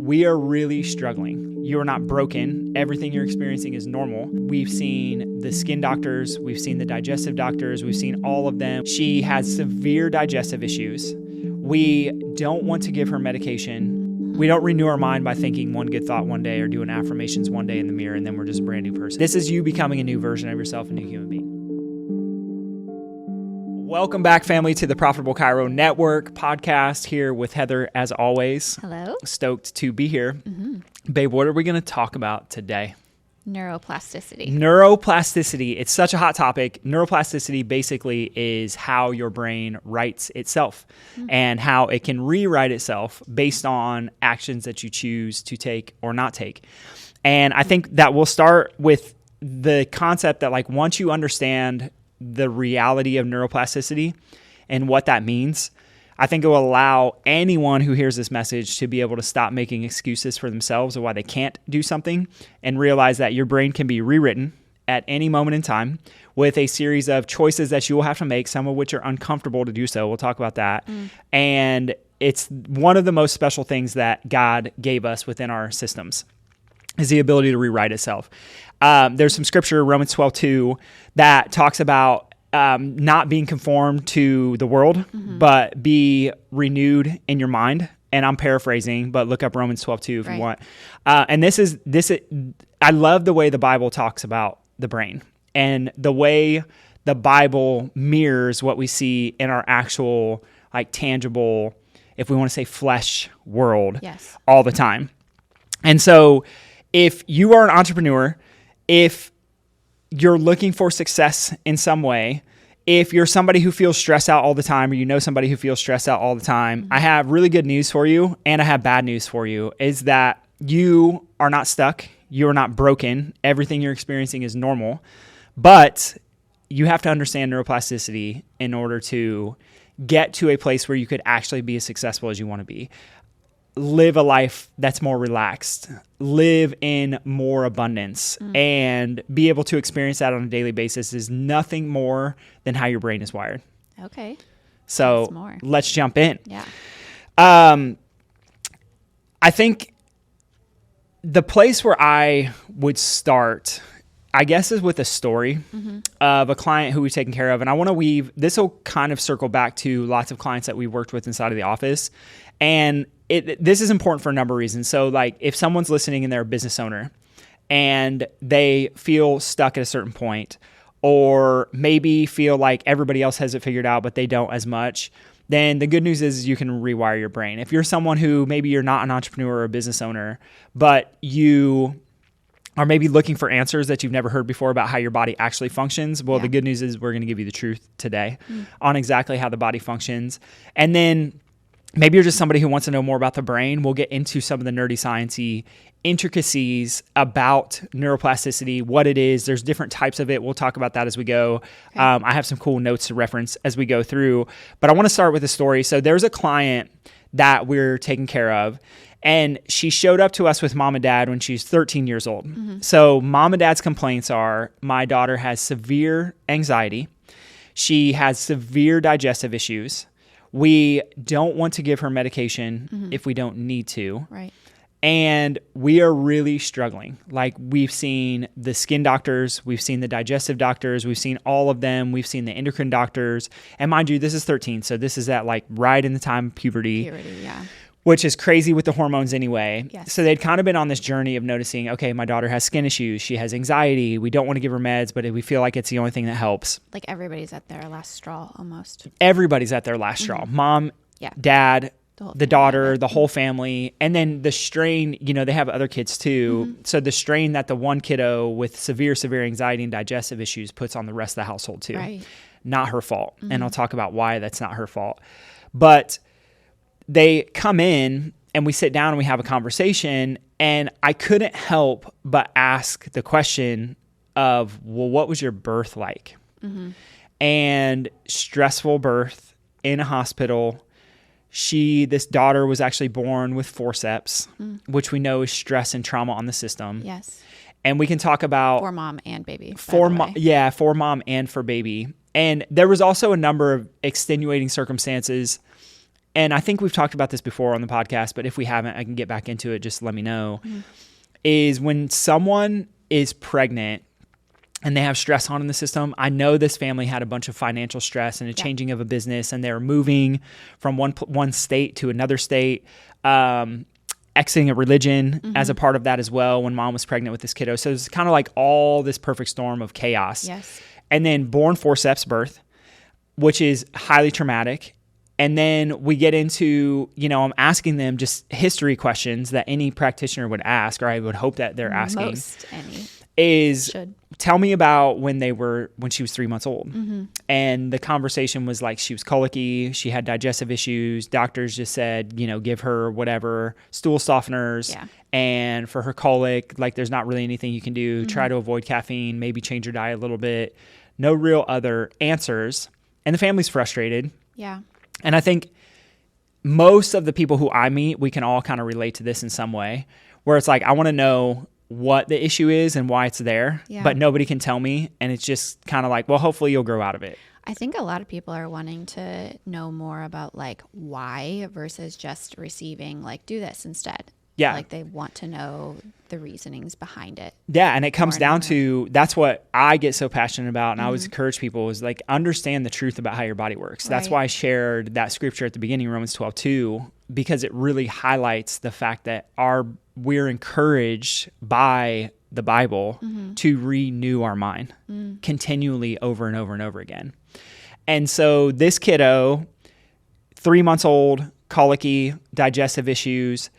we are really struggling. You are not broken. Everything you're experiencing is normal. We've seen the skin doctors. We've seen the digestive doctors. We've seen all of them. She has severe digestive issues. We don't want to give her medication. We don't renew our mind by thinking one good thought one day or doing affirmations one day in the mirror, and then we're just a brand new person. This is you becoming a new version of yourself, a new human being. Welcome back, family, to the Profitable Chiro Network podcast here with Heather, as always. Hello. Stoked to be here. Babe, what are we going to talk about today? Neuroplasticity. Neuroplasticity. It's such a hot topic. Neuroplasticity basically is how your brain writes itself and how it can rewrite itself based on actions that you choose to take or not take. And I think that we'll start with the concept that, like, once you understand the reality of neuroplasticity and what that means, I think it will allow anyone who hears this message to be able to stop making excuses for themselves of why they can't do something and realize that your brain can be rewritten at any moment in time with a series of choices that you will have to make, some of which are uncomfortable to do so. We'll talk about that. And it's one of the most special things that God gave us within our systems is the ability to rewrite itself. There's some scripture, Romans 12:2, that talks about not being conformed to the world, but be renewed in your mind. And I'm paraphrasing, but look up Romans 12:2 if you want. And this is, I love the way the Bible talks about the brain and the way the Bible mirrors what we see in our actual, like, tangible, if we want to say flesh world, all the time. And so if you are an entrepreneur, if you're looking for success in some way, if you're somebody who feels stressed out all the time, or you know somebody who feels stressed out all the time, I have really good news for you, and I have bad news for you, is that you are not stuck. You are not broken. Everything you're experiencing is normal, but you have to understand neuroplasticity in order to get to a place where you could actually be as successful as you want to be. Live a life that's more relaxed, live in more abundance, and be able to experience that on a daily basis is nothing more than how your brain is wired. Okay. So let's jump in. Yeah. I think the place where I would start, I guess, is with a story of a client who we've taken care of. And I want to weave, this will kind of circle back to lots of clients that we've worked with inside of the office. And this is important for a number of reasons. So, like, if someone's listening and they're a business owner and they feel stuck at a certain point, or maybe feel like everybody else has it figured out, but they don't as much, then the good news is you can rewire your brain. If you're someone who maybe you're not an entrepreneur or a business owner, but you are maybe looking for answers that you've never heard before about how your body actually functions, well, the good news is we're going to give you the truth today on exactly how the body functions. And then maybe you're just somebody who wants to know more about the brain. We'll get into some of the nerdy sciencey intricacies about neuroplasticity, what it is. There's different types of it. We'll talk about that as we go. Okay. I have some cool notes to reference as we go through, but I want to start with a story. So there's a client that we're taking care of, and she showed up to us with mom and dad when she's 13 years old. So mom and dad's complaints are, my daughter has severe anxiety. She has severe digestive issues. We don't want to give her medication if we don't need to. Right. And we are really struggling. Like, we've seen the skin doctors, we've seen the digestive doctors, we've seen all of them, we've seen the endocrine doctors. And mind you, this is 13, so this is at, like, right in the time of puberty. Which is crazy with the hormones anyway. Yes. So they'd kind of been on this journey of noticing, okay, my daughter has skin issues. She has anxiety. We don't want to give her meds, but we feel like it's the only thing that helps. Like, everybody's at their last straw almost. Everybody's at their last straw. Mom, dad, the daughter, the whole family. And then the strain, you know, they have other kids too. So the strain that the one kiddo with severe anxiety and digestive issues puts on the rest of the household too. Right. Not her fault. And I'll talk about why that's not her fault. But they come in and we sit down and we have a conversation, and I couldn't help but ask the question of, well, what was your birth like? And stressful birth in a hospital. This daughter was actually born with forceps, which we know is stress and trauma on the system. Yes. And we can talk about for mom and baby. For mom and for baby. And there was also a number of extenuating circumstances and I think we've talked about this before on the podcast, but if we haven't, I can get back into it. Just let me know. Is when someone is pregnant and they have stress on in the system. I know this family had a bunch of financial stress and a changing of a business, and they're moving from one state to another state, exiting a religion as a part of that as well when mom was pregnant with this kiddo. So it's kind of like all this perfect storm of chaos. Yes. And then born forceps birth, which is highly traumatic. And then we get into, I'm asking them just history questions that any practitioner would ask, or I would hope that they're asking. Most any. Tell me about when she was 3 months old. And the conversation was like, she was colicky, she had digestive issues. Doctors just said, give her whatever, stool softeners. Yeah. And for her colic, like there's not really anything you can do. Try to avoid caffeine, maybe change your diet a little bit. No real other answers. And the family's frustrated. Yeah. And I think most of the people who I meet, we can all kind of relate to this in some way, where it's like, I want to know what the issue is and why it's there, but nobody can tell me. And it's just kind of like, well, hopefully you'll grow out of it. I think a lot of people are wanting to know more about like why versus just receiving like do this instead. Yeah. Like they want to know the reasonings behind it. Yeah. And it comes down to, that's what I get so passionate about. And I always encourage people is like, understand the truth about how your body works. That's why I shared that scripture at the beginning, Romans 12:2, because it really highlights the fact that we're encouraged by the Bible to renew our mind continually over and over and over again. And so this kiddo, 3 months old, colicky, digestive issues,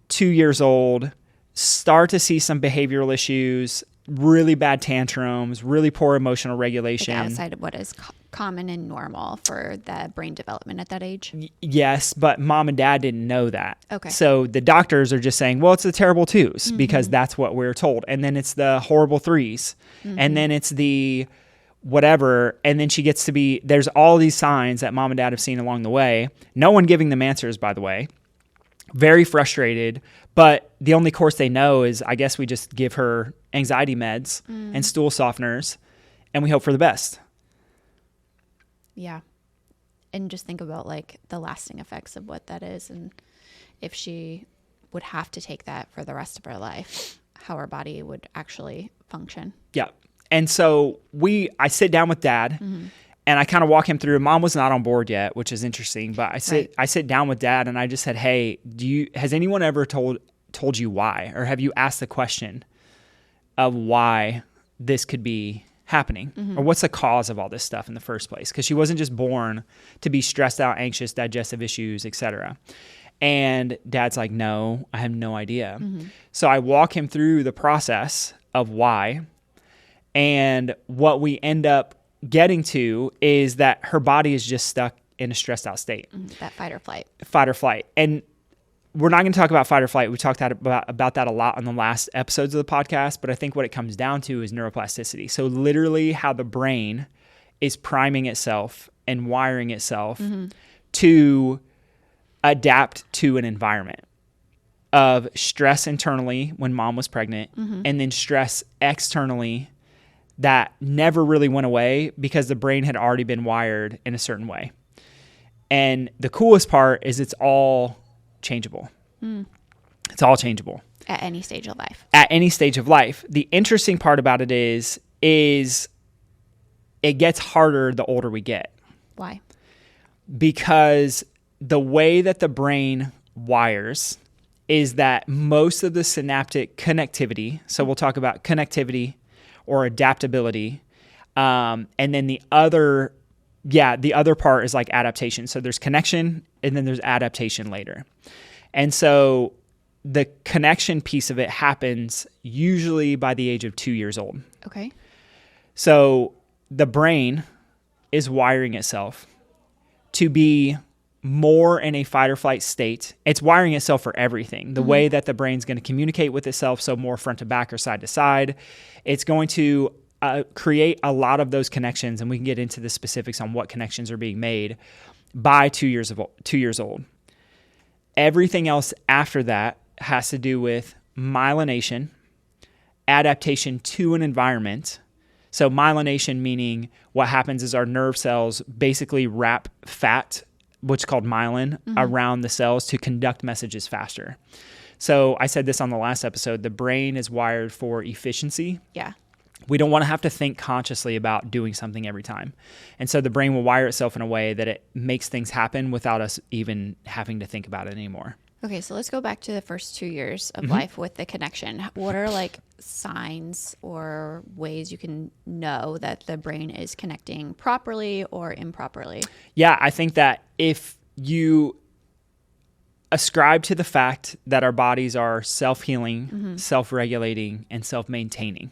2 years old, start to see some behavioral issues, really bad tantrums, really poor emotional regulation. Like outside of what is common and normal for the brain development at that age? Yes, but mom and dad didn't know that. Okay. So the doctors are just saying, well, it's the terrible twos because that's what we're told. And then it's the horrible threes. And then it's the whatever. And then she gets to be, there's all these signs that mom and dad have seen along the way. No one giving them answers, by the way. Very frustrated. But the only course they know is, I guess we just give her anxiety meds and stool softeners and we hope for the best. Yeah. And just think about like the lasting effects of what that is. And if she would have to take that for the rest of her life, how her body would actually function. Yeah. And so I sit down with dad and I kind of walk him through. Mom was not on board yet, which is interesting, but I sit down with dad and I just said, hey, has anyone ever told you why? Or have you asked the question of why this could be happening or what's the cause of all this stuff in the first place? Because she wasn't just born to be stressed out, anxious, digestive issues, etc. And dad's like, no, I have no idea. So I walk him through the process of why, and what we end up getting to is that her body is just stuck in a stressed out state. That fight or flight. And we're not going to talk about fight or flight. We talked about that a lot on the last episodes of the podcast, but I think what it comes down to is neuroplasticity. So literally how the brain is priming itself and wiring itself to adapt to an environment of stress internally when mom was pregnant and then stress externally that never really went away because the brain had already been wired in a certain way. And the coolest part is it's all changeable. It's all changeable. At any stage of life. At any stage of life. The interesting part about it is it gets harder the older we get. Why? Because the way that the brain wires is that most of the synaptic connectivity, so we'll talk about connectivity or adaptability, and then the other part is like adaptation. So there's connection and then there's adaptation later. And so the connection piece of it happens usually by the age of 2 years old. Okay. So the brain is wiring itself to be more in a fight or flight state. It's wiring itself for everything. The way that the brain's going to communicate with itself, so more front to back or side to side. It's going to create a lot of those connections, and we can get into the specifics on what connections are being made by 2 years old. Everything else after that has to do with myelination, adaptation to an environment. So myelination meaning what happens is our nerve cells basically wrap fat what's called myelin around the cells to conduct messages faster. So I said this on the last episode, the brain is wired for efficiency. Yeah. We don't want to have to think consciously about doing something every time. And so the brain will wire itself in a way that it makes things happen without us even having to think about it anymore. Okay, so let's go back to the first 2 years of life with the connection. What are like signs or ways you can know that the brain is connecting properly or improperly? Yeah, I think that if you ascribe to the fact that our bodies are self-healing, self-regulating, and self-maintaining.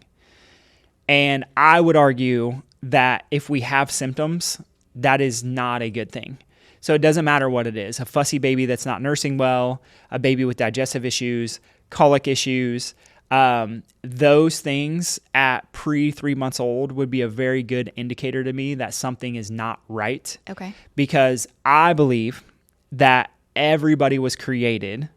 And I would argue that if we have symptoms, that is not a good thing. So it doesn't matter what it is. A fussy baby that's not nursing well, a baby with digestive issues, colic issues, those things at pre 3 months old would be a very good indicator to me that something is not right. Okay. Because I believe that everybody was created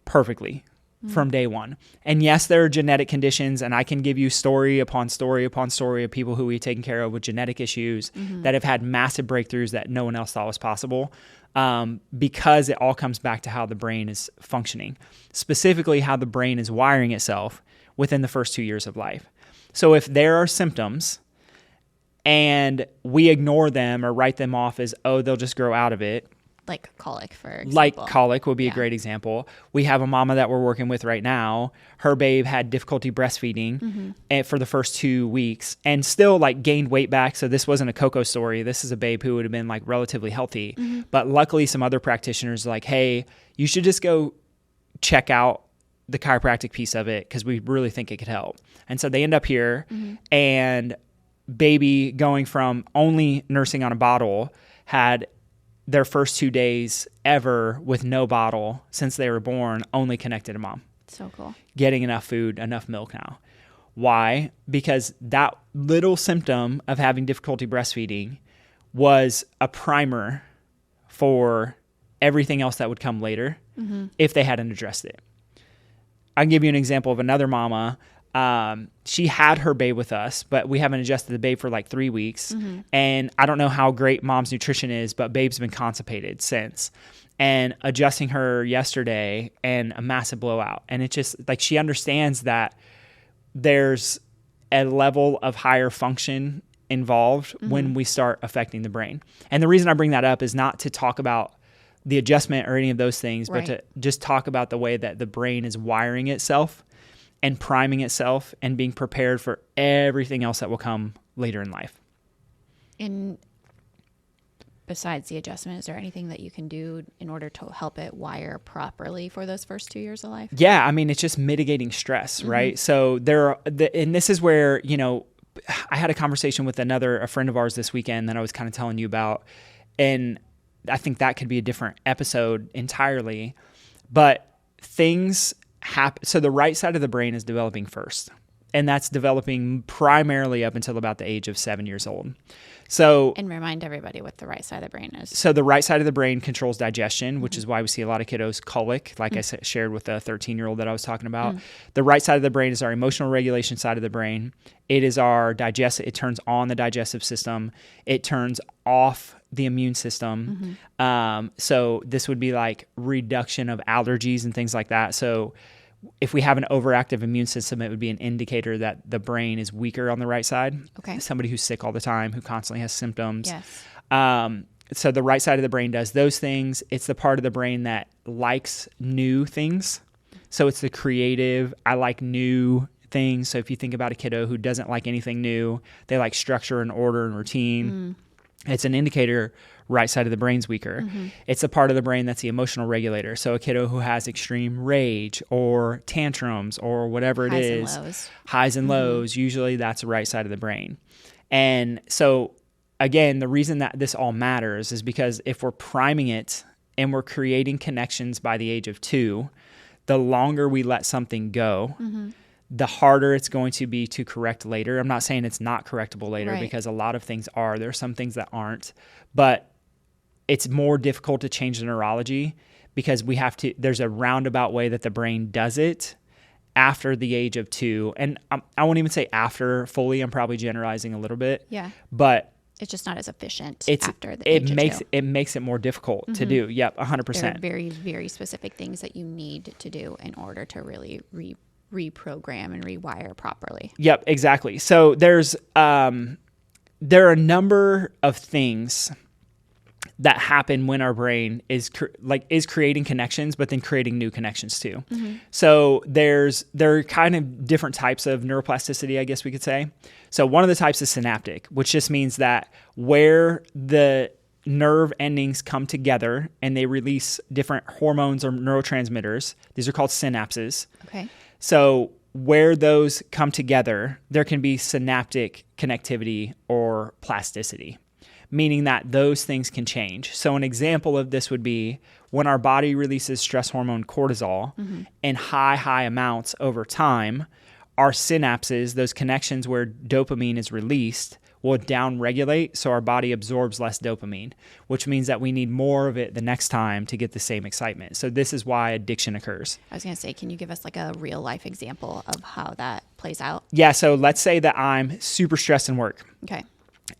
perfectly from day one. And yes, there are genetic conditions, and I can give you story upon story upon story of people who we've taken care of with genetic issues that have had massive breakthroughs that no one else thought was possible, because it all comes back to how the brain is functioning, specifically how the brain is wiring itself within the first 2 years of life. So if there are symptoms and we ignore them or write them off as, oh, they'll just grow out of it, Like colic, for example. like colic would be a great example. We have a mama that we're working with right now. Her babe had difficulty breastfeeding for the first 2 weeks and still like gained weight back. So this wasn't a Coco story. This is a babe who would have been like relatively healthy. But luckily some other practitioners like, hey, you should just go check out the chiropractic piece of it because we really think it could help. And so they end up here and baby going from only nursing on a bottle had their first 2 days ever with no bottle since they were born, only connected to mom. So cool. Getting enough food, enough milk now. Why? Because that little symptom of having difficulty breastfeeding was a primer for everything else that would come later if they hadn't addressed it. I can give you an example of another mama. She had her babe with us, but we haven't adjusted the babe for like 3 weeks. And I don't know how great mom's nutrition is, but babe's been constipated since. And adjusting her yesterday and a massive blowout. And it just like she understands that there's a level of higher function involved when we start affecting the brain. And the reason I bring that up is not to talk about the adjustment or any of those things, but to just talk about the way that the brain is wiring itself and priming itself and being prepared for everything else that will come later in life. And besides the adjustment, is there anything that you can do in order to help it wire properly for those first 2 years of life? Yeah, I mean, it's just mitigating stress, right? So and this is where, I had a conversation with a friend of ours this weekend that I was kind of telling you about, and I think that could be a different episode entirely, but things happen. So the right side of the brain is developing first, and that's developing primarily up until about the age of 7 years old. So, and remind everybody what the right side of the brain is. So the right side of the brain controls digestion, which is why we see a lot of kiddos colic, like I shared with the 13-year-old that I was talking about. The right side of the brain is our emotional regulation side of the brain. It is our it turns on the digestive system. It turns off the immune system. So this would be like reduction of allergies and things like that. So if we have an overactive immune system, it would be an indicator that the brain is weaker on the right side. Okay. Somebody who's sick all the time, who constantly has symptoms. Yes. So the right side of the brain does those things. It's the part of the brain that likes new things. So it's the creative, I like new things. So if you think about a kiddo who doesn't like anything new, they like structure and order and routine. It's an indicator right side of the brain's weaker. It's a part of the brain that's the emotional regulator. So a kiddo who has extreme rage or tantrums or whatever highs and lows, usually that's the right side of the brain. And so again, the reason that this all matters is because if we're priming it and we're creating connections by the age of 2, the longer we let something go, the harder it's going to be to correct later. I'm not saying it's not correctable later because a lot of things are. There are some things that aren't. But it's more difficult to change the neurology because there's a roundabout way that the brain does it after the age of 2. And I won't even say after fully. I'm probably generalizing a little bit. Yeah. But It's just not as efficient It's after the age of two. it makes it more difficult to do. Yep, There are 100%. very, very specific things that you need to do in order to really reprogram and rewire properly. Yep, exactly. So there are a number of things that happen when our brain is creating connections, but then creating new connections too. So there are kind of different types of neuroplasticity, I guess we could say. So one of the types is synaptic, which just means that where the nerve endings come together and they release different hormones or neurotransmitters, these are called synapses. Okay. So where those come together, there can be synaptic connectivity or plasticity, meaning that those things can change. So an example of this would be when our body releases stress hormone cortisol in high amounts over time, our synapses, those connections where dopamine is released, will downregulate, so our body absorbs less dopamine, which means that we need more of it the next time to get the same excitement. So this is why addiction occurs. I was going to say, can you give us like a real life example of how that plays out? Yeah, so let's say that I'm super stressed in work. Okay.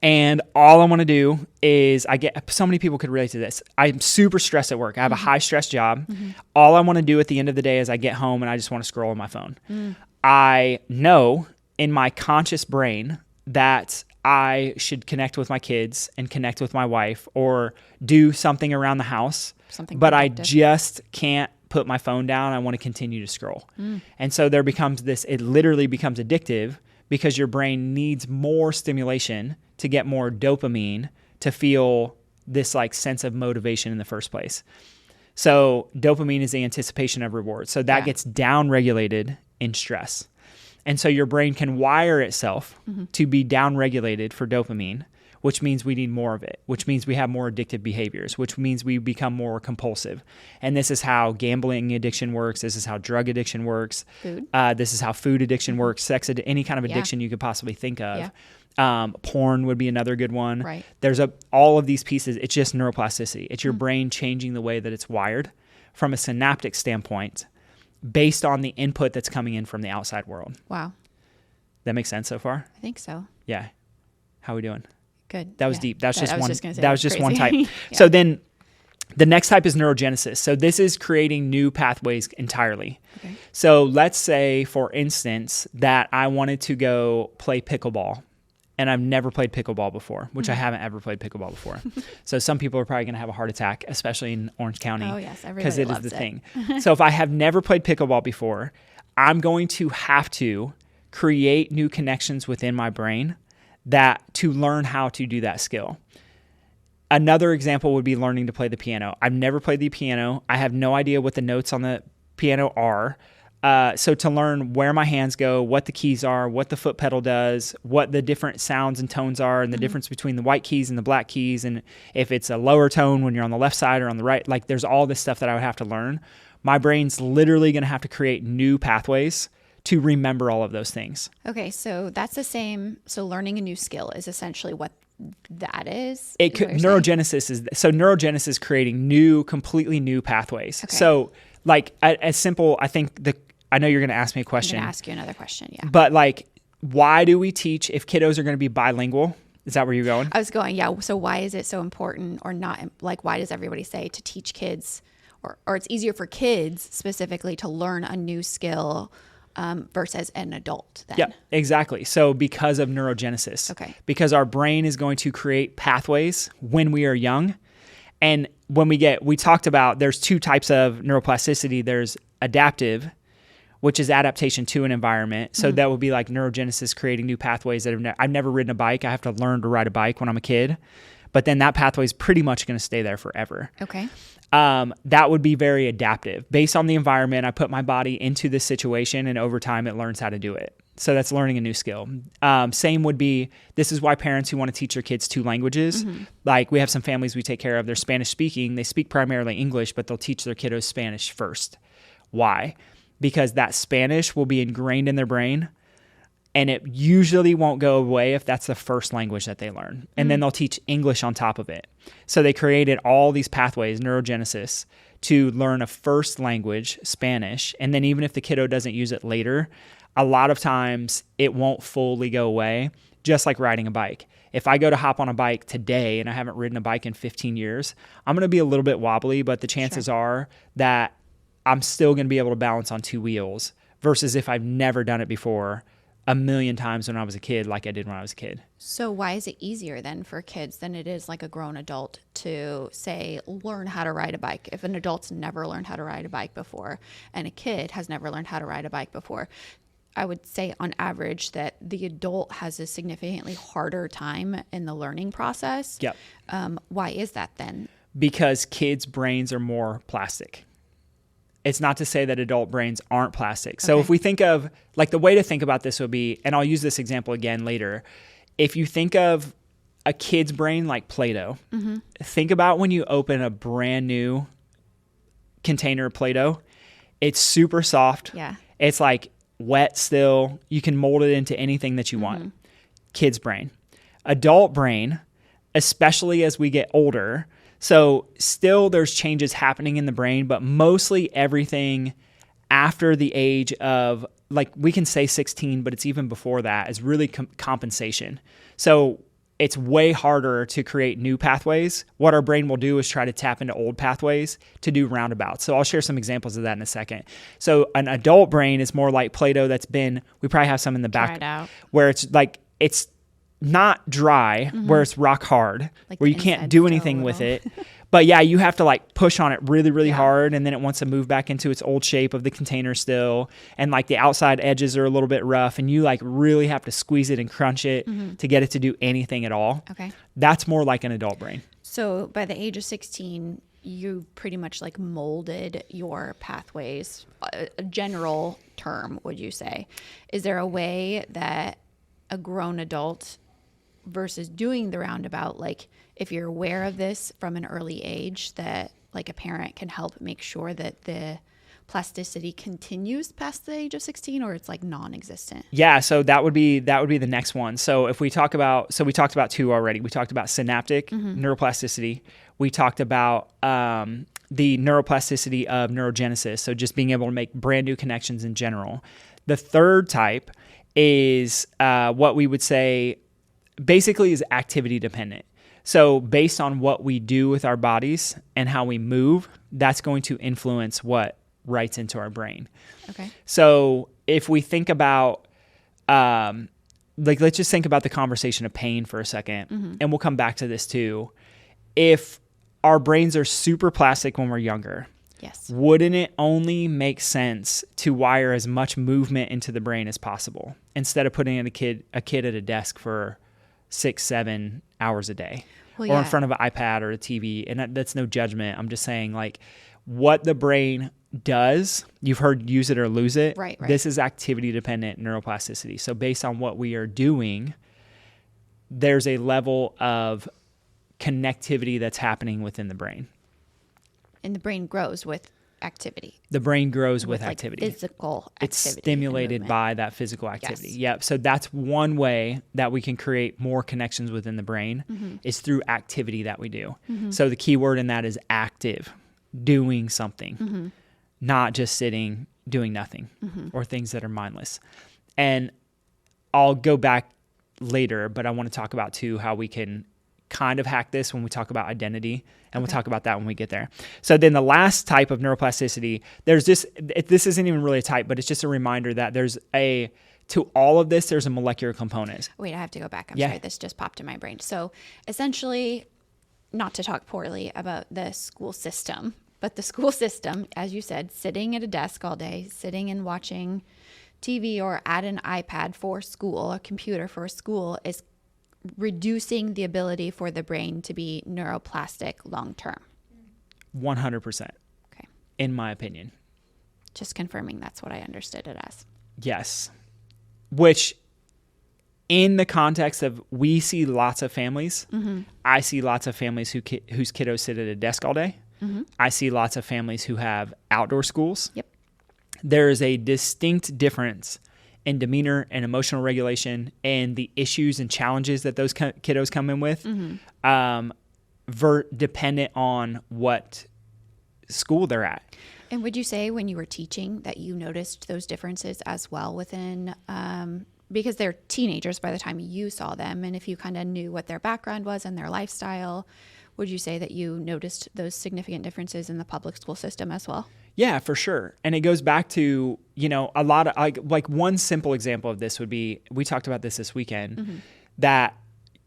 And all I want to do is so many people could relate to this. I'm super stressed at work. I have a high stress job. All I want to do at the end of the day is I get home and I just want to scroll on my phone. I know in my conscious brain that I should connect with my kids and connect with my wife or do something around the house, but I just can't put my phone down. I want to continue to scroll. And so there becomes it literally becomes addictive because your brain needs more stimulation to get more dopamine to feel this like sense of motivation in the first place. So dopamine is the anticipation of reward. So that gets downregulated in stress. And so your brain can wire itself to be downregulated for dopamine, which means we need more of it, which means we have more addictive behaviors, which means we become more compulsive. And this is how gambling addiction works. This is how drug addiction works. Food. This is how food addiction works, any kind of addiction you could possibly think of. Yeah. Porn would be another good one. Right. There's all of these pieces. It's just neuroplasticity. It's your brain changing the way that it's wired from a synaptic standpoint based on the input that's coming in from the outside world. Wow. That makes sense so far? I think so. Yeah. How are we doing? Good. That was deep. That's just one. That was just one type. Yeah. So then the next type is neurogenesis. So this is creating new pathways entirely. Okay. So let's say, for instance, that I wanted to go play pickleball. And I've never played pickleball before, which I haven't ever played pickleball before. So some people are probably going to have a heart attack, especially in Orange County. Oh, yes. Everybody because it is loves the it. thing. So if I have never played pickleball before, I'm going to have to create new connections within my brain to learn how to do that skill. Another example would be learning to play the piano. I've never played the piano. I have no idea what the notes on the piano are. So to learn where my hands go, what the keys are, what the foot pedal does, what the different sounds and tones are, and the difference between the white keys and the black keys, and if it's a lower tone when you're on the left side or on the right, like there's all this stuff that I would have to learn. My brain's literally going to have to create new pathways to remember all of those things. Okay, so that's the same. So learning a new skill is essentially what that is. Neurogenesis is creating completely new pathways. Okay. So like as simple, I know you're going to ask me a question. I'm going to ask you another question, yeah. But like, why do we teach if kiddos are going to be bilingual? Is that where you're going? I was going, yeah. So why is it so important or not? Like, why does everybody say to teach kids or it's easier for kids specifically to learn a new skill versus an adult then? Yeah, exactly. So because of neurogenesis. Okay. Because our brain is going to create pathways when we are young. And when we talked about there's two types of neuroplasticity. There's adaptive, which is adaptation to an environment. So that would be like neurogenesis creating new pathways that I've never ridden a bike. I have to learn to ride a bike when I'm a kid. But then that pathway is pretty much going to stay there forever. Okay. That would be very adaptive. Based on the environment, I put my body into this situation, and over time it learns how to do it. So that's learning a new skill. Same would be, this is why parents who want to teach their kids 2 languages, like we have some families we take care of, they're Spanish speaking, they speak primarily English, but they'll teach their kiddos Spanish first. Why? Because that Spanish will be ingrained in their brain, and it usually won't go away if that's the first language that they learn. And then they'll teach English on top of it. So they created all these pathways, neurogenesis, to learn a first language, Spanish. And then even if the kiddo doesn't use it later, a lot of times it won't fully go away just like riding a bike. If I go to hop on a bike today and I haven't ridden a bike in 15 years, I'm going to be a little bit wobbly, but the chances are that I'm still going to be able to balance on two wheels versus if I've never done it before a million times when I was a kid, like I did when I was a kid. So why is it easier then for kids than it is like a grown adult to, say, learn how to ride a bike? If an adult's never learned how to ride a bike before and a kid has never learned how to ride a bike before, I would say on average that the adult has a significantly harder time in the learning process. Yep. Why is that then? Because kids' brains are more plastic. It's not to say that adult brains aren't plastic. So if we think of, like, the way to think about this would be, and I'll use this example again later. If you think of a kid's brain like Play-Doh, think about when you open a brand new container of Play-Doh. It's super soft. Yeah. It's like wet still. You can mold it into anything that you want. Kid's brain. Adult brain, especially as we get older. So still there's changes happening in the brain, but mostly everything after the age of, like, we can say 16, but it's even before that, is really compensation. So it's way harder to create new pathways. What our brain will do is try to tap into old pathways to do roundabouts. So I'll share some examples of that in a second. So an adult brain is more like Play-Doh we probably have some in the back, where it's like, it's not dry, where it's rock hard, like where you can't do anything with it. But yeah, you have to like push on it really, really hard, and then it wants to move back into its old shape of the container still. And like the outside edges are a little bit rough, and you like really have to squeeze it and crunch it to get it to do anything at all. Okay. That's more like an adult brain. So by the age of 16, you pretty much like molded your pathways, a general term, would you say? Is there a way that a grown adult versus doing the roundabout, like if you're aware of this from an early age, that like a parent can help make sure that the plasticity continues past the age of 16, or it's like non-existent? Yeah, so that would be the next one. So if we talk about, so we talked about two already. We talked about synaptic neuroplasticity. We talked about the neuroplasticity of neurogenesis, so just being able to make brand new connections in general. The third type is what we would say basically is activity dependent. So based on what we do with our bodies and how we move, that's going to influence what writes into our brain. Okay. So if we think about, let's just think about the conversation of pain for a second, and we'll come back to this too. If our brains are super plastic when we're younger, yes, wouldn't it only make sense to wire as much movement into the brain as possible instead of putting in a kid at a desk for 6-7 hours a day, or in front of an iPad or a TV? And that's no judgment. I'm just saying, like, what the brain does, you've heard use it or lose it. Right. This is activity dependent neuroplasticity. So based on what we are doing, there's a level of connectivity that's happening within the brain. And the brain grows with activity. The brain grows with activity. Like physical activity. It's stimulated by that physical activity. Yes. Yep. So that's one way that we can create more connections within the brain is through activity that we do. So the key word in that is active, doing something, not just sitting, doing nothing, or things that are mindless. And I'll go back later, but I want to talk about too how we can kind of hack this when we talk about identity, and we'll talk about that when we get there. So then the last type of neuroplasticity, there's this isn't even really a type, but it's just a reminder that to all of this, there's a molecular component. Wait, I have to go back. I'm sorry, this just popped in my brain. So essentially, not to talk poorly about the school system, but the school system, as you said, sitting at a desk all day, sitting and watching TV or at an iPad for school, a computer for school, is reducing the ability for the brain to be neuroplastic long term. 100%. Okay. In my opinion. Just confirming that's what I understood it as. Yes. Which, in the context of, we see lots of families. I see lots of families whose kiddos sit at a desk all day. I see lots of families who have outdoor schools. Yep. There is a distinct difference in demeanor and emotional regulation and the issues and challenges that those kiddos come in with, dependent on what school they're at. And would you say when you were teaching that you noticed those differences as well within because they're teenagers by the time you saw them, and if you kind of knew what their background was and their lifestyle, would you say that you noticed those significant differences in the public school system as well? Yeah, for sure. And it goes back to, a lot of like one simple example of this would be, we talked about this weekend, that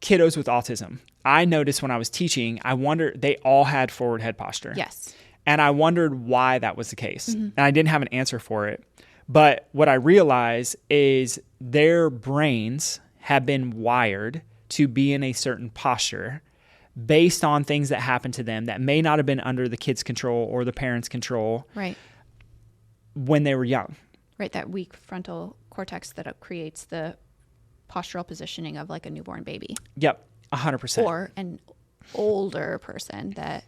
kiddos with autism, I noticed when I was teaching, I wondered, they all had forward head posture. Yes. And I wondered why that was the case. And I didn't have an answer for it. But what I realized is their brains have been wired to be in a certain posture based on things that happen to them that may not have been under the kid's control or the parent's control when they were young. Right, that weak frontal cortex that creates the postural positioning of like a newborn baby. Yep, 100%. Or an older person that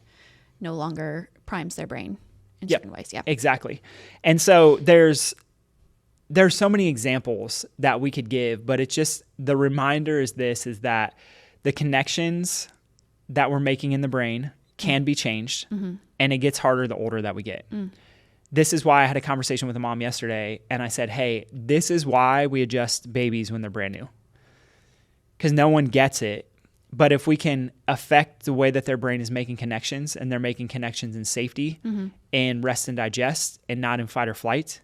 no longer primes their brain in certain ways. Yeah, exactly. And so there's so many examples that we could give, but it's just, the reminder is that the connections that we're making in the brain can be changed, and it gets harder the older that we get. This is why I had a conversation with a mom yesterday, and I said, hey, this is why we adjust babies when they're brand new, because no one gets it. But if we can affect the way that their brain is making connections, and they're making connections in safety and rest and digest and not in fight or flight,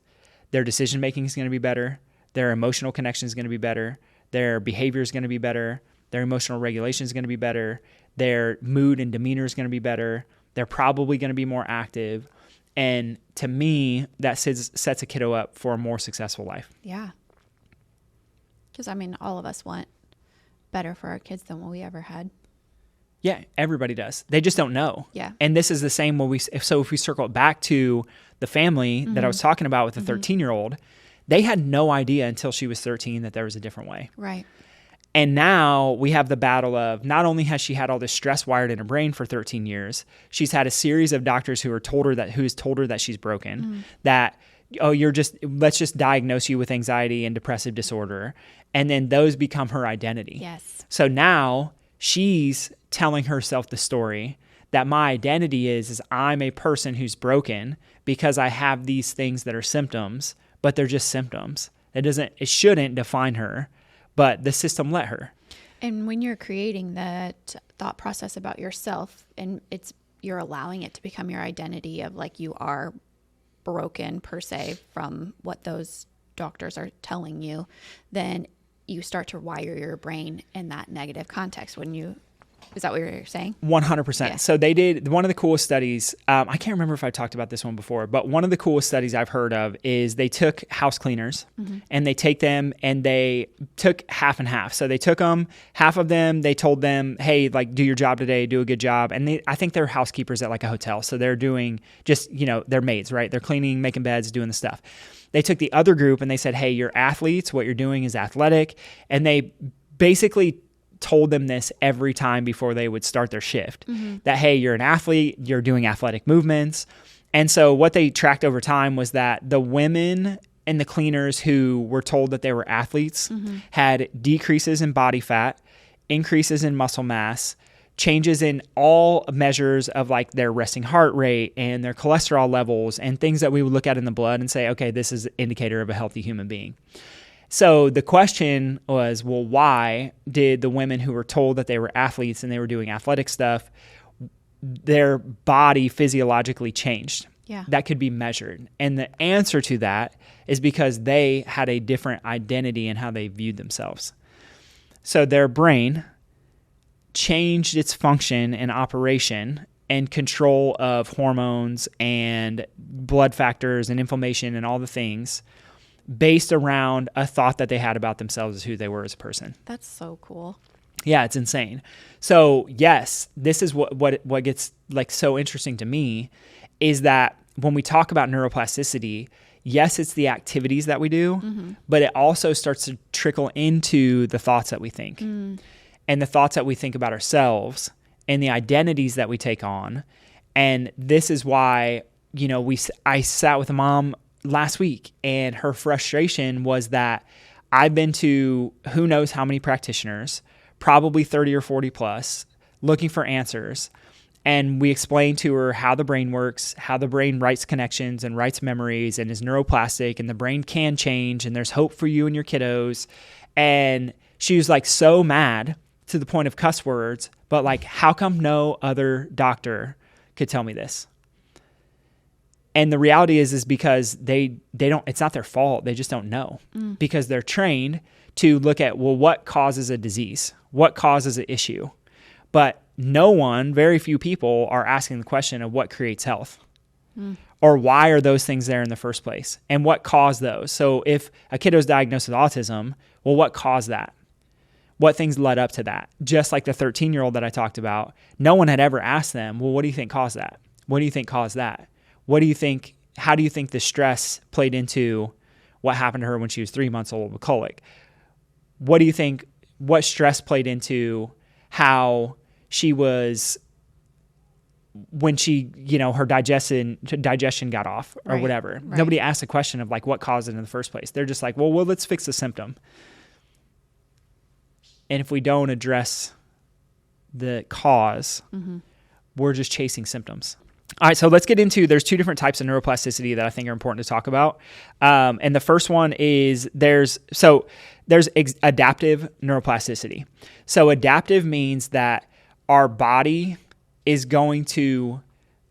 their decision making is going to be better. Their emotional connection is going to be better. Their behavior is going to be better. Their emotional regulation is going to be better. Their mood and demeanor is going to be better. They're probably going to be more active. And to me, that sets a kiddo up for a more successful life. Yeah. Because, all of us want better for our kids than what we ever had. Yeah, everybody does. They just don't know. Yeah. And this is the same when if we circle it back to the family that I was talking about with the 13-year-old, they had no idea until she was 13 that there was a different way. Right. And now we have the battle of, not only has she had all this stress wired in her brain for 13 years, she's had a series of doctors who's told her that she's broken, that, let's just diagnose you with anxiety and depressive disorder. And then those become her identity. Yes. So now she's telling herself the story that my identity is I'm a person who's broken because I have these things that are symptoms, but they're just symptoms. It shouldn't define her, but the system let her. And when you're creating that thought process about yourself, and you're allowing it to become your identity of like you are broken per se from what those doctors are telling you, then you start to wire your brain in that negative context. Is that what you're saying? 100%. Yeah. So they did one of the coolest studies. I can't remember if I talked about this one before, but one of the coolest studies I've heard of is they took house cleaners and they take them and they took half and half. So they took them, half of them, they told them, hey, like do your job today, do a good job. And I think they're housekeepers at like a hotel. So they're doing just, they're maids, right? They're cleaning, making beds, doing the stuff. They took the other group and they said, hey, you're athletes. What you're doing is athletic. And they basically told them this every time before they would start their shift, that, hey, you're an athlete, you're doing athletic movements. And so what they tracked over time was that the women and the cleaners who were told that they were athletes had decreases in body fat, increases in muscle mass, changes in all measures of like their resting heart rate and their cholesterol levels and things that we would look at in the blood and say, okay, this is an indicator of a healthy human being. So the question was, well, why did the women who were told that they were athletes and they were doing athletic stuff, their body physiologically changed? Yeah. That could be measured. And the answer to that is because they had a different identity in how they viewed themselves. So their brain changed its function and operation and control of hormones and blood factors and inflammation and all the things based around a thought that they had about themselves as who they were as a person. That's so cool. Yeah, it's insane. So yes, this is what gets like so interesting to me is that when we talk about neuroplasticity, yes, it's the activities that we do, but it also starts to trickle into the thoughts that we think and the thoughts that we think about ourselves and the identities that we take on. And this is why, I sat with a mom last week and her frustration was that I've been to who knows how many practitioners, probably 30 or 40 plus, looking for answers. And we explain to her how the brain works, how the brain writes connections and writes memories and is neuroplastic, and the brain can change, and there's hope for you and your kiddos. And she was like so mad to the point of cuss words, but like, how come no other doctor could tell me this? And the reality is because they don't, it's not their fault. They just don't know because they're trained to look at, well, what causes a disease? What causes an issue? But very few people are asking the question of what creates health or why are those things there in the first place and what caused those. So if a kiddo is diagnosed with autism, well, what caused that? What things led up to that? Just like the 13-year-old that I talked about, no one had ever asked them, well, what do you think caused that? What do you think caused that? What do you think, how do you think the stress played into what happened to her when she was 3 months old with colic? What do you think, what stress played into how she was when she, her digestion got off or whatever. Right. Nobody asked the question of like what caused it in the first place. They're just like, well, let's fix the symptom. And if we don't address the cause, we're just chasing symptoms. All right, so let's get into, there's two different types of neuroplasticity that I think are important to talk about. And the first one is there's adaptive neuroplasticity. So adaptive means that our body is going to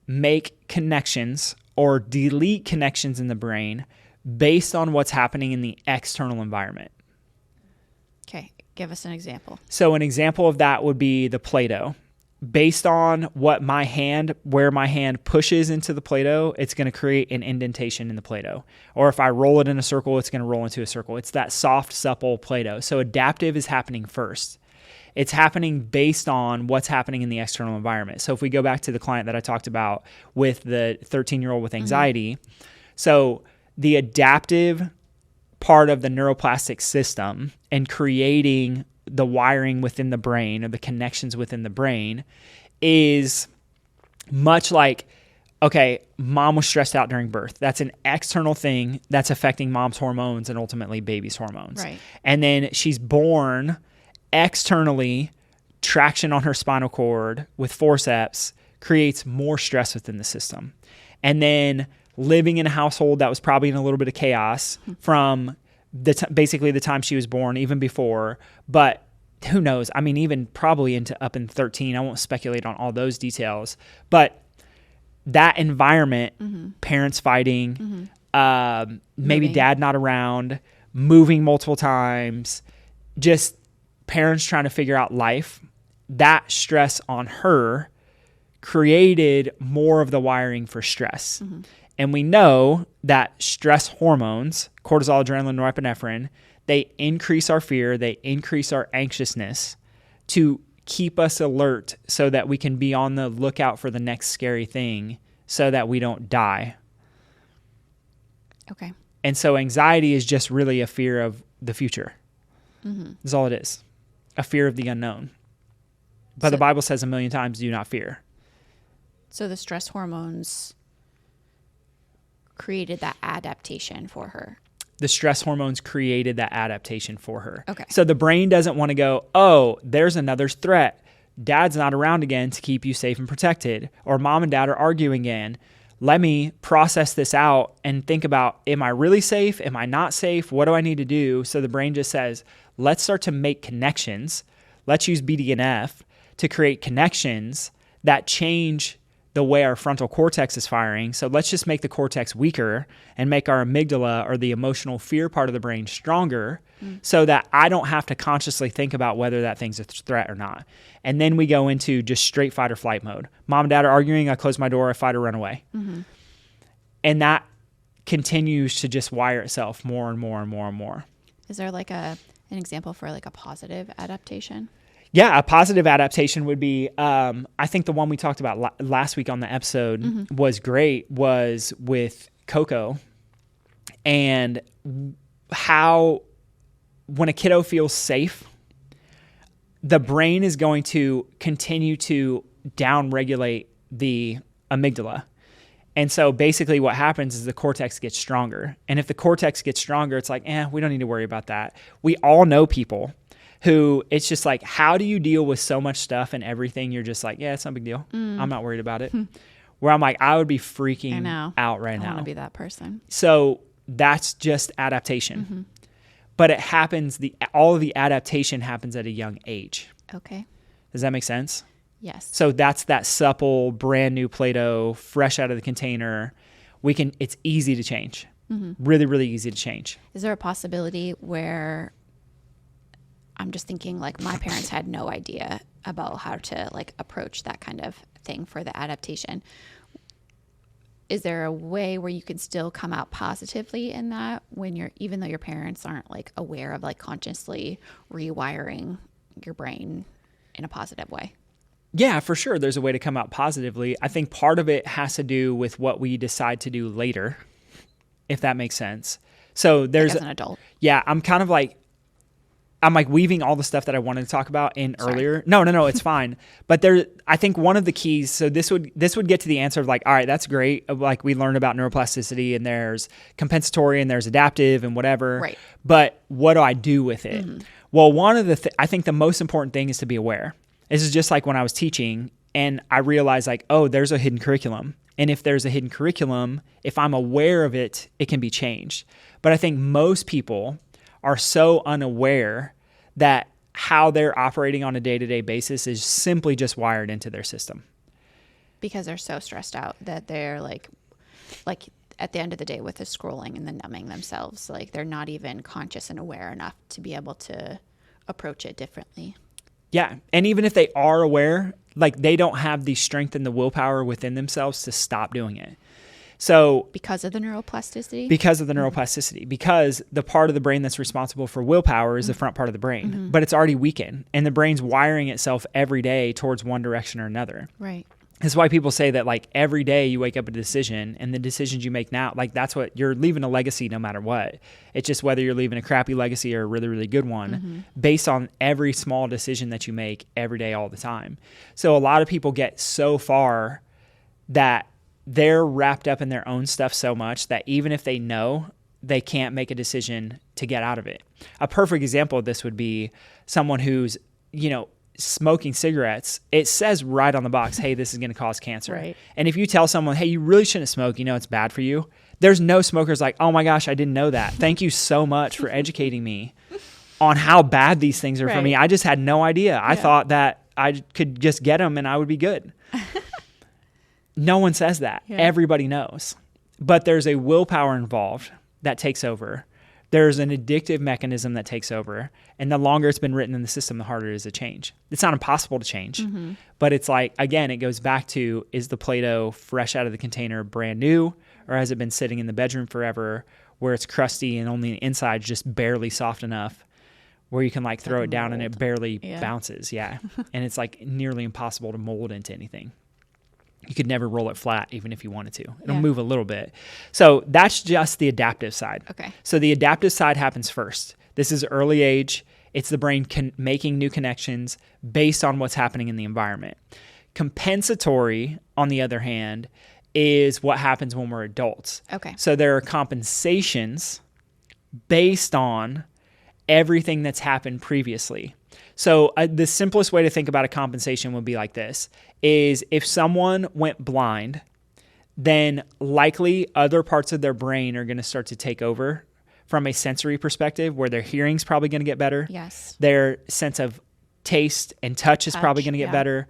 make connections or delete connections in the brain based on what's happening in the external environment. Okay, give us an example. So an example of that would be the Play-Doh. Based on where my hand pushes into the Play-Doh, it's going to create an indentation in the Play-Doh. Or if I roll it in a circle, it's going to roll into a circle. It's that soft, supple Play-Doh. So adaptive is happening first. It's happening based on what's happening in the external environment. So if we go back to the client that I talked about with the 13-year-old with anxiety, so the adaptive part of the neuroplastic system and creating the wiring within the brain or the connections within the brain is much like, okay, mom was stressed out during birth. That's an external thing that's affecting mom's hormones and ultimately baby's hormones. Right. And then she's born externally, traction on her spinal cord with forceps creates more stress within the system. And then living in a household that was probably in a little bit of chaos from basically the time she was born, even before, but who knows? I mean, even probably up in 13, I won't speculate on all those details, but that environment, parents fighting, maybe dad not around, moving multiple times, just parents trying to figure out life, that stress on her created more of the wiring for stress. And we know that stress hormones, cortisol, adrenaline, norepinephrine, they increase our fear, they increase our anxiousness to keep us alert so that we can be on the lookout for the next scary thing so that we don't die. Okay. And so anxiety is just really a fear of the future. That's all it is. A fear of the unknown. But the Bible says 1,000,000 times, do not fear. So the stress hormones created that adaptation for her. The stress hormones created that adaptation for her. Okay. So the brain doesn't want to go, oh, there's another threat. Dad's not around again to keep you safe and protected. Or mom and dad are arguing again. Let me process this out and think about, am I really safe? Am I not safe? What do I need to do? So the brain just says, let's start to make connections. Let's use BDNF to create connections that change the way our frontal cortex is firing. So let's just make the cortex weaker and make our amygdala or the emotional fear part of the brain stronger so that I don't have to consciously think about whether that thing's a threat or not. And then we go into just straight fight or flight mode. Mom and dad are arguing. I close my door. I fight or run away. And that continues to just wire itself more and more and more and more. Is there like an example for like a positive adaptation? Yeah, a positive adaptation would be, I think the one we talked about last week on the episode was great, was with Coco and how when a kiddo feels safe, the brain is going to continue to downregulate the amygdala. And so basically what happens is the cortex gets stronger. And if the cortex gets stronger, it's like, we don't need to worry about that. We all know people who it's just like, how do you deal with so much stuff and everything? You're just like, yeah, it's no big deal. I'm not worried about it. Where I'm like, I would be freaking out right now. I want to be that person. So that's just adaptation. But it happens, all of the adaptation happens at a young age. Okay. Does that make sense? Yes. So that's that supple, brand new Play-Doh, fresh out of the container. It's easy to change. Really, really easy to change. Is there a possibility where, I'm just thinking like my parents had no idea about how to like approach that kind of thing for the adaptation. Is there a way where you can still come out positively in that when even though your parents aren't like aware of like consciously rewiring your brain in a positive way? Yeah, for sure. There's a way to come out positively. I think part of it has to do with what we decide to do later, if that makes sense. So there's like as an adult. Yeah, I'm like weaving all the stuff that I wanted to talk about in earlier. No, it's fine. But I think one of the keys, so this would get to the answer of like, all right, that's great. Like we learned about neuroplasticity and there's compensatory and there's adaptive and whatever. Right. But what do I do with it? Well, one of I think the most important thing is to be aware. This is just like when I was teaching and I realized like, oh, there's a hidden curriculum. And if there's a hidden curriculum, if I'm aware of it, it can be changed. But I think most people are so unaware that how they're operating on a day-to-day basis is simply just wired into their system. Because they're so stressed out that they're like at the end of the day with the scrolling and the numbing themselves, like they're not even conscious and aware enough to be able to approach it differently. Yeah. And even if they are aware, like they don't have the strength and the willpower within themselves to stop doing it. So because of the neuroplasticity? Because of the neuroplasticity. Because the part of the brain that's responsible for willpower is the front part of the brain. But it's already weakened. And the brain's wiring itself every day towards one direction or another. Right. That's why people say that like every day you wake up with a decision and the decisions you make now, like that's what you're leaving a legacy no matter what. It's just whether you're leaving a crappy legacy or a really, really good one based on every small decision that you make every day, all the time. So a lot of people get so far that they're wrapped up in their own stuff so much that even if they know, they can't make a decision to get out of it. A perfect example of this would be someone who's, smoking cigarettes. It says right on the box, hey, this is going to cause cancer. Right. And if you tell someone, hey, you really shouldn't smoke, it's bad for you. There's no smokers like, oh my gosh, I didn't know that. Thank you so much for educating me on how bad these things are for me. I just had no idea. I thought that I could just get them and I would be good. No one says that. Yeah. Everybody knows. But there's a willpower involved that takes over. There's an addictive mechanism that takes over. And the longer it's been written in the system, the harder it is to change. It's not impossible to change. But it's like, again, it goes back to, is the Play-Doh fresh out of the container brand new? Or has it been sitting in the bedroom forever where it's crusty and only the inside just barely soft enough where you can like throw it down and it barely bounces? Yeah. And it's like nearly impossible to mold into anything. You could never roll it flat even if you wanted to. It'll move a little bit. So that's just the adaptive side. Okay. So the adaptive side happens first. This is early age. It's the brain making new connections based on what's happening in the environment. Compensatory, on the other hand, is what happens when we're adults. Okay. So there are compensations based on everything that's happened previously. So the simplest way to think about a compensation would be like this, is if someone went blind, then likely other parts of their brain are going to start to take over from a sensory perspective, where their hearing's probably going to get better. Yes. Their sense of taste and touch is probably going to get better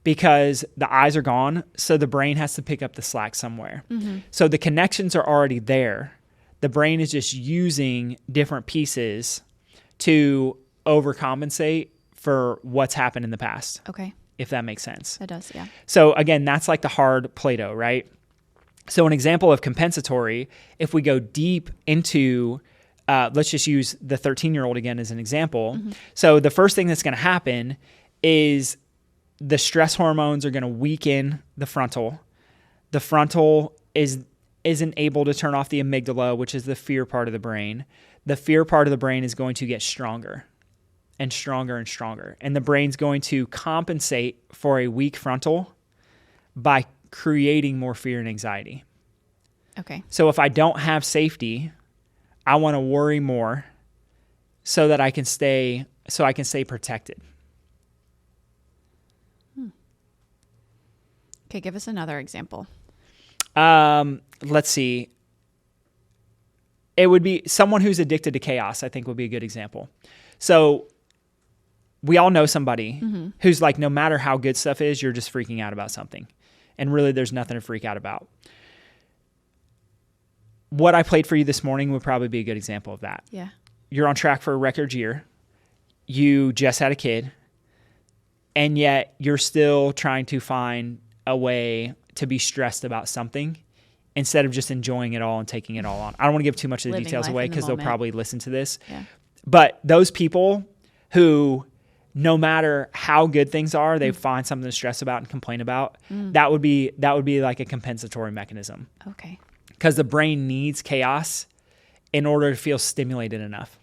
because the eyes are gone. So the brain has to pick up the slack somewhere. So the connections are already there. The brain is just using different pieces to overcompensate for what's happened in the past. Okay. If that makes sense. It does, yeah. So again, that's like the hard Play-Doh, right? So an example of compensatory, if we go deep into, let's just use the 13-year-old again as an example. So the first thing that's going to happen is the stress hormones are going to weaken the frontal. The frontal isn't able to turn off the amygdala, which is the fear part of the brain. The fear part of the brain is going to get stronger and stronger and stronger. And the brain's going to compensate for a weak frontal by creating more fear and anxiety. Okay. So if I don't have safety, I want to worry more so that I can stay so I can stay protected. Okay, give us another example. Let's see. It would be someone who's addicted to chaos, I think would be a good example. So we all know somebody who's like, no matter how good stuff is, you're just freaking out about something. And really, there's nothing to freak out about. What I played for you this morning would probably be a good example of that. Yeah. You're on track for a record year. You just had a kid. And yet you're still trying to find a way to be stressed about something instead of just enjoying it all and taking it all on. I don't want to give too much of the Living details life away in the because they'll moment. probably listen to this. Yeah. But those people who, no matter how good things are, they find something to stress about and complain about, that would be like a compensatory mechanism. Okay. Because the brain needs chaos in order to feel stimulated enough.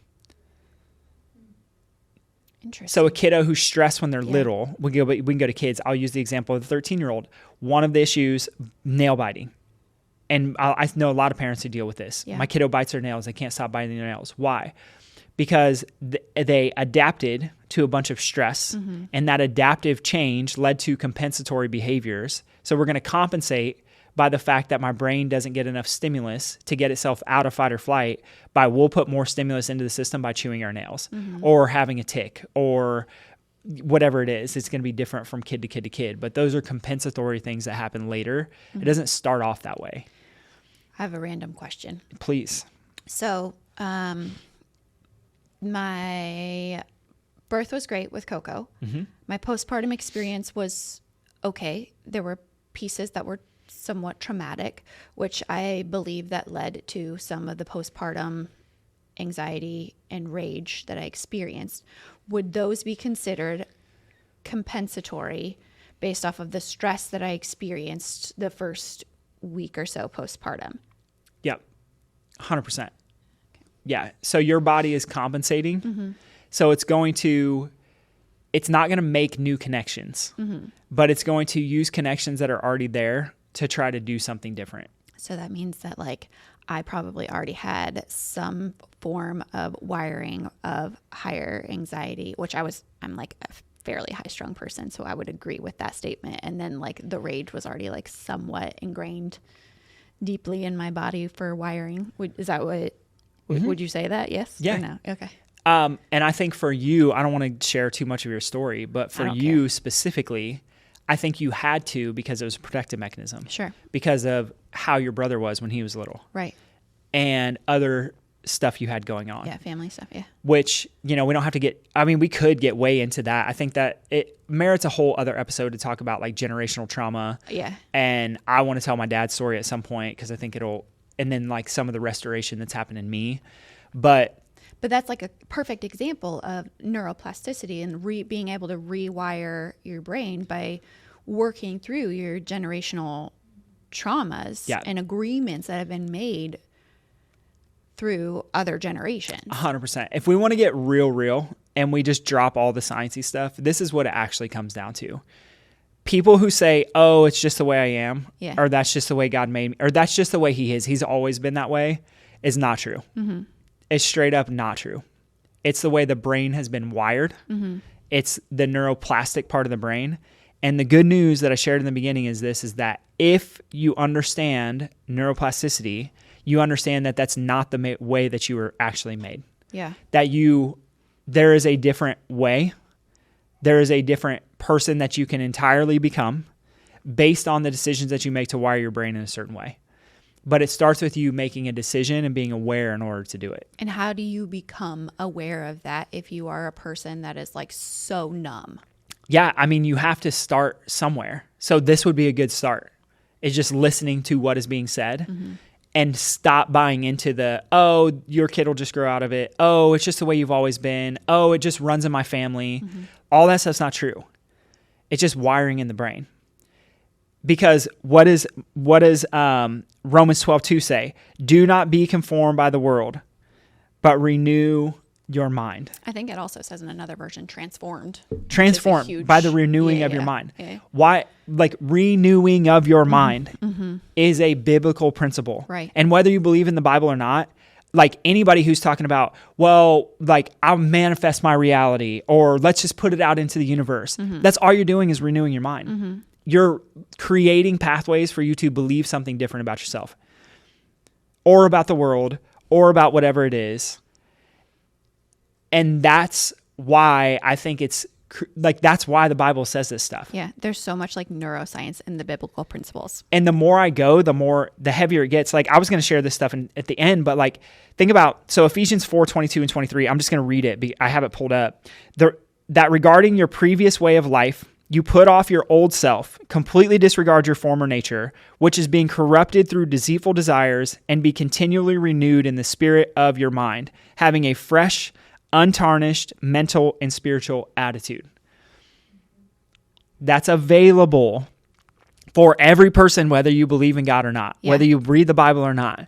Interesting. So a kiddo who's stressed when they're little, we can go to kids. I'll use the example of the 13-year-old. One of the issues, nail biting. And I know a lot of parents who deal with this. Yeah. My kiddo bites their nails. They can't stop biting their nails. Why? Because they adapted to a bunch of stress, and that adaptive change led to compensatory behaviors. So we're going to compensate by the fact that my brain doesn't get enough stimulus to get itself out of fight or flight we'll put more stimulus into the system by chewing our nails or having a tick or whatever it is. It's going to be different from kid to kid to kid, but those are compensatory things that happen later. It doesn't start off that way. I have a random question. Please. So, my birth was great with Coco. My postpartum experience was okay. There were pieces that were somewhat traumatic, which I believe that led to some of the postpartum anxiety and rage that I experienced. Would those be considered compensatory based off of the stress that I experienced the first week or so postpartum? Yep. 100%. Yeah. So your body is compensating. So it's not going to make new connections, but it's going to use connections that are already there to try to do something different. So that means that like I probably already had some form of wiring of higher anxiety, which I'm like a fairly high strung person. So I would agree with that statement. And then like the rage was already like somewhat ingrained deeply in my body for wiring. Is that what, would you say that? Yes? Yeah. Or no? Okay. And I think for you, I don't want to share too much of your story, but for you specifically, I think you had to because it was a protective mechanism. Sure. Because of how your brother was when he was little. Right. And other stuff you had going on. Yeah, family stuff, yeah. Which, we don't have to we could get way into that. I think that it merits a whole other episode to talk about like generational trauma. Yeah. And I want to tell my dad's story at some point because I think and then like some of the restoration that's happened in me. But that's like a perfect example of neuroplasticity and being able to rewire your brain by working through your generational traumas and agreements that have been made through other generations. 100%. If we want to get real and we just drop all the sciencey stuff, this is what it actually comes down to. People who say, oh, it's just the way I am, or that's just the way God made me, or that's just the way he is, he's always been that way, is not true. It's straight up not true. It's the way the brain has been wired. It's the neuroplastic part of the brain. And the good news that I shared in the beginning is that if you understand neuroplasticity, you understand that that's not the way that you were actually made. Yeah. That there is a different way. There is a different person that you can entirely become based on the decisions that you make to wire your brain in a certain way. But it starts with you making a decision and being aware in order to do it. And how do you become aware of that if you are a person that is like so numb? Yeah, you have to start somewhere. So this would be a good start. It's just listening to what is being said and stop buying into your kid will just grow out of it. Oh, it's just the way you've always been. Oh, it just runs in my family. All that stuff's not true. It's just wiring in the brain. Because what does Romans 12:2 say? Do not be conformed by the world, but renew your mind. I think it also says in another version, transformed By the renewing of your mind. Yeah. Why? Like renewing of your mind is a biblical principle. Right. And whether you believe in the Bible or not, like anybody who's talking about, well, like I'll manifest my reality, or let's just put it out into the universe. That's all you're doing is renewing your mind. You're creating pathways for you to believe something different about yourself or about the world or about whatever it is. And that's why I think it's like, that's why the Bible says this stuff. Yeah. There's so much like neuroscience in the biblical principles. And the more I go, the heavier it gets. Like I was going to share this stuff at the end, but like think about, so Ephesians 4:22 and 23, I'm just going to read it. I have it pulled up. That regarding your previous way of life, you put off your old self, completely disregard your former nature, which is being corrupted through deceitful desires, and be continually renewed in the spirit of your mind, having a fresh, untarnished mental and spiritual attitude. That's available for every person, whether you believe in God or not, whether you read the Bible or not.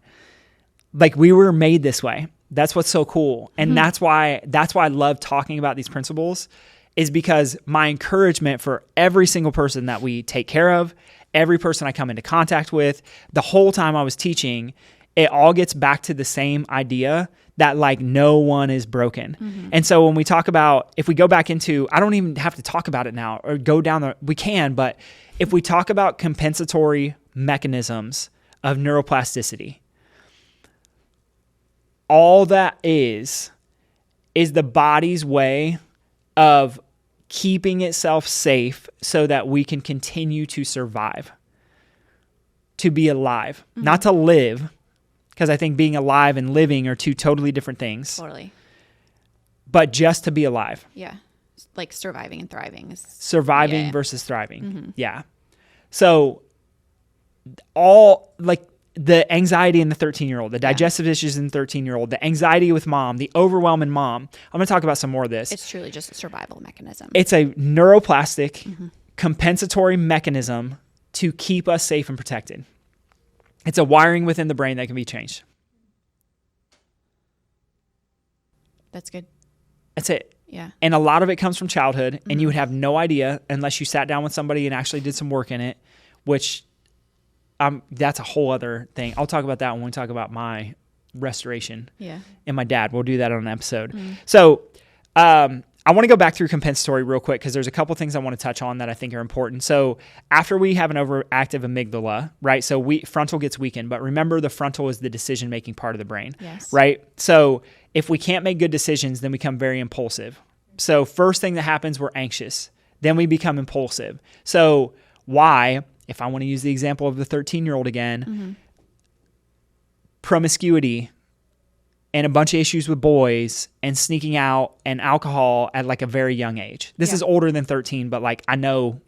Like we were made this way. That's what's so cool. And that's why I love talking about these principles, is because my encouragement for every single person that we take care of, every person I come into contact with, the whole time I was teaching, it all gets back to the same idea that like no one is broken. And so when we talk about, if we go back into, I don't even have to talk about it now or go down we can, but if we talk about compensatory mechanisms of neuroplasticity, all that is the body's way of keeping itself safe so that we can continue to survive, to be alive, not to live. Because I think being alive and living are two totally different things. Totally. But just to be alive. Yeah. Like surviving and thriving. Surviving versus thriving. Yeah. So all like the anxiety in the 13-year-old, the digestive issues in the 13-year-old, the anxiety with mom, the overwhelm in mom. I'm going to talk about some more of this. It's truly just a survival mechanism. It's a neuroplastic compensatory mechanism to keep us safe and protected. It's a wiring within the brain that can be changed. That's good. That's it. Yeah. And a lot of it comes from childhood, and you would have no idea unless you sat down with somebody and actually did some work in it, which that's a whole other thing. I'll talk about that when we talk about my restoration and my dad. We'll do that on an episode. So I want to go back through compensatory real quick because there's a couple things I want to touch on that I think are important. So after we have an overactive amygdala, right? So frontal gets weakened, but remember the frontal is the decision-making part of the brain, right? So if we can't make good decisions, then we become very impulsive. So first thing that happens, we're anxious. Then we become impulsive. So why, if I want to use the example of the 13-year-old again, promiscuity and a bunch of issues with boys and sneaking out and alcohol at like a very young age. This is older than 13, but like I know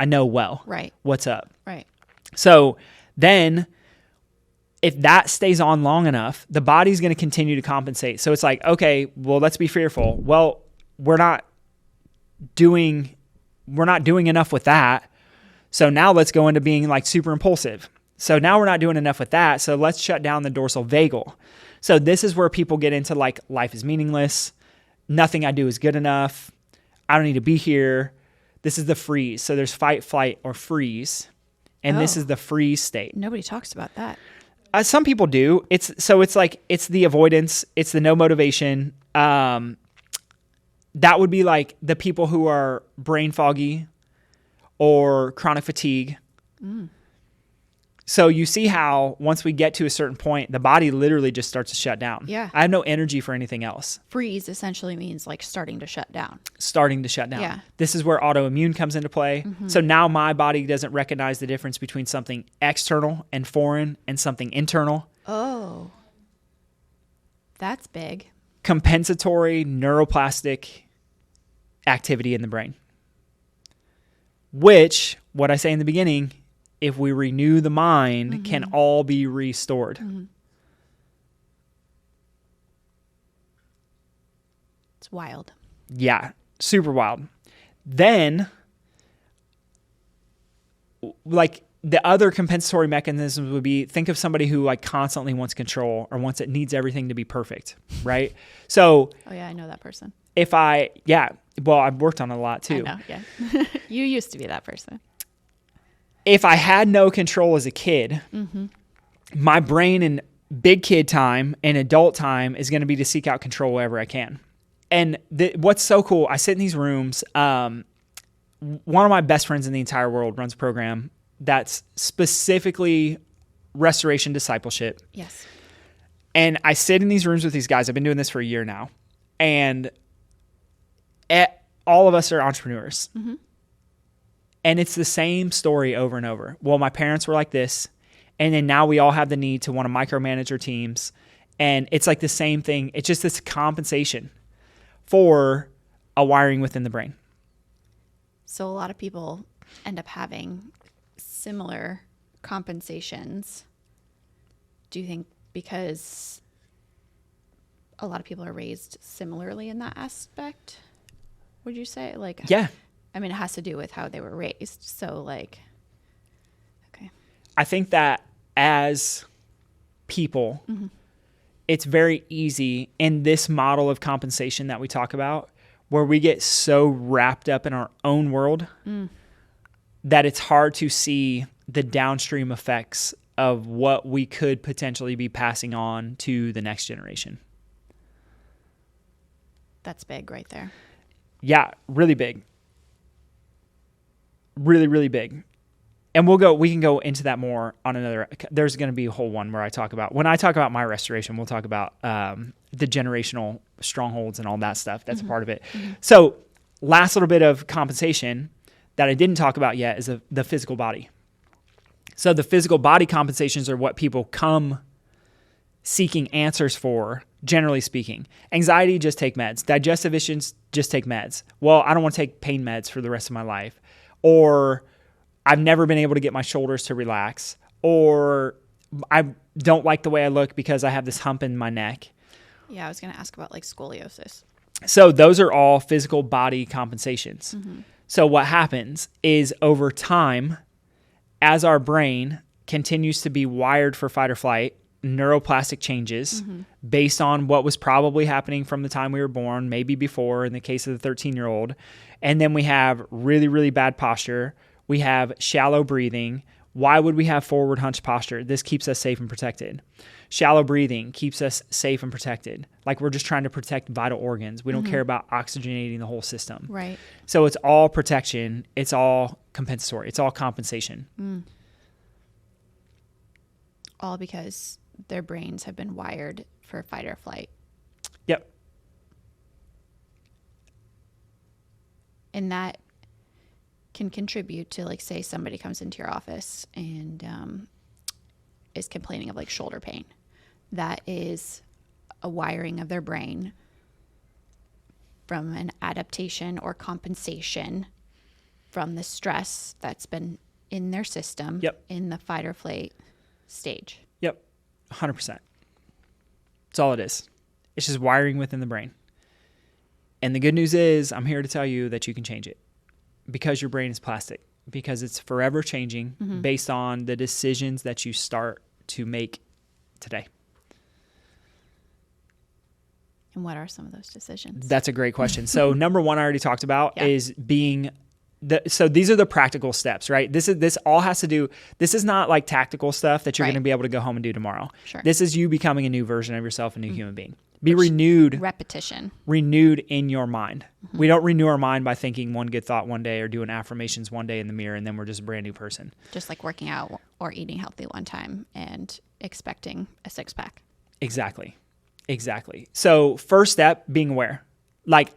well what's up. Right. So then if that stays on long enough, the body's going to continue to compensate. So it's like, okay, well, let's be fearful. Well, we're not doing enough with that. So now let's go into being like super impulsive. So now we're not doing enough with that. So let's shut down the dorsal vagal. So this is where people get into like life is meaningless. Nothing I do is good enough. I don't need to be here. This is the freeze. So there's fight, flight, or freeze. And this is the freeze state. Nobody talks about that. Some people do. It's the avoidance. It's the no motivation. That would be like the people who are brain foggy or chronic fatigue. So you see how once we get to a certain point, the body literally just starts to shut down. Yeah. I have no energy for anything else. Freeze essentially means like starting to shut down. Yeah. This is where autoimmune comes into play. So now my body doesn't recognize the difference between something external and foreign and something internal. Oh, that's big. Compensatory neuroplastic activity in the brain. Which, what I say in the beginning, if we renew the mind, can all be restored. It's wild. Yeah, super wild. Then, like the other compensatory mechanisms would be, think of somebody who like constantly wants control or needs everything to be perfect, right? So, oh yeah, I know that person. Well, I've worked on it a lot too. I know, yeah. You used to be that person. If I had no control as a kid, my brain and big kid time and adult time is going to be to seek out control wherever I can. And what's so cool, I sit in these rooms. One of my best friends in the entire world runs a program that's specifically restoration discipleship. Yes. And I sit in these rooms with these guys. I've been doing this for a year now. And all of us are entrepreneurs. Mm-hmm. And it's the same story over and over. Well, my parents were like this. And then now we all have the need to want to micromanage our teams. And it's like the same thing. It's just this compensation for a wiring within the brain. So a lot of people end up having similar compensations. Do you think because a lot of people are raised similarly in that aspect, would you say? Like, yeah. I mean, it has to do with how they were raised. So like, okay. I think that as people, mm-hmm. it's very easy in this model of compensation that we talk about, where we get so wrapped up in our own world that it's hard to see the downstream effects of what we could potentially be passing on to the next generation. That's big right there. Yeah, really big. Really, really big. And we can go into that more on another, there's going to be a whole one where when I talk about my restoration, we'll talk about the generational strongholds and all that stuff. That's mm-hmm. a part of it. Mm-hmm. So last little bit of compensation that I didn't talk about yet is the physical body. So the physical body compensations are what people come seeking answers for, generally speaking. Anxiety, just take meds. Digestive issues, just take meds. Well, I don't want to take pain meds for the rest of my life. Or I've never been able to get my shoulders to relax, or I don't like the way I look because I have this hump in my neck. Yeah, I was going to ask about like scoliosis. So those are all physical body compensations. Mm-hmm. So what happens is over time, as our brain continues to be wired for fight or flight, neuroplastic changes mm-hmm. based on what was probably happening from the time we were born, maybe before in the case of the 13-year-old. And then we have really, really bad posture. We have shallow breathing. Why would we have forward hunched posture? This keeps us safe and protected. Shallow breathing keeps us safe and protected. Like we're just trying to protect vital organs. We don't mm-hmm. care about oxygenating the whole system. Right. So it's all protection. It's all compensatory. It's all compensation. Mm. All because their brains have been wired for fight or flight. Yep. And that can contribute to, like, say somebody comes into your office and is complaining of like shoulder pain. That is a wiring of their brain from an adaptation or compensation from the stress that's been in their system yep. in the fight or flight stage. Yep. 100%. That's all it is. It's just wiring within the brain. And the good news is I'm here to tell you that you can change it because your brain is plastic, because it's forever changing mm-hmm. based on the decisions that you start to make today. And what are some of those decisions? That's a great question. So number one, I already talked about is being so these are the practical steps, right? This all has to do, this is not like tactical stuff that you're going to be able to go home and do tomorrow. Sure. This is you becoming a new version of yourself, a new human being. Be renewed. Repetition. Renewed in your mind. Mm-hmm. We don't renew our mind by thinking one good thought one day or doing affirmations one day in the mirror and then we're just a brand new person. Just like working out or eating healthy one time and expecting a six-pack. Exactly. So first step, being aware. Like,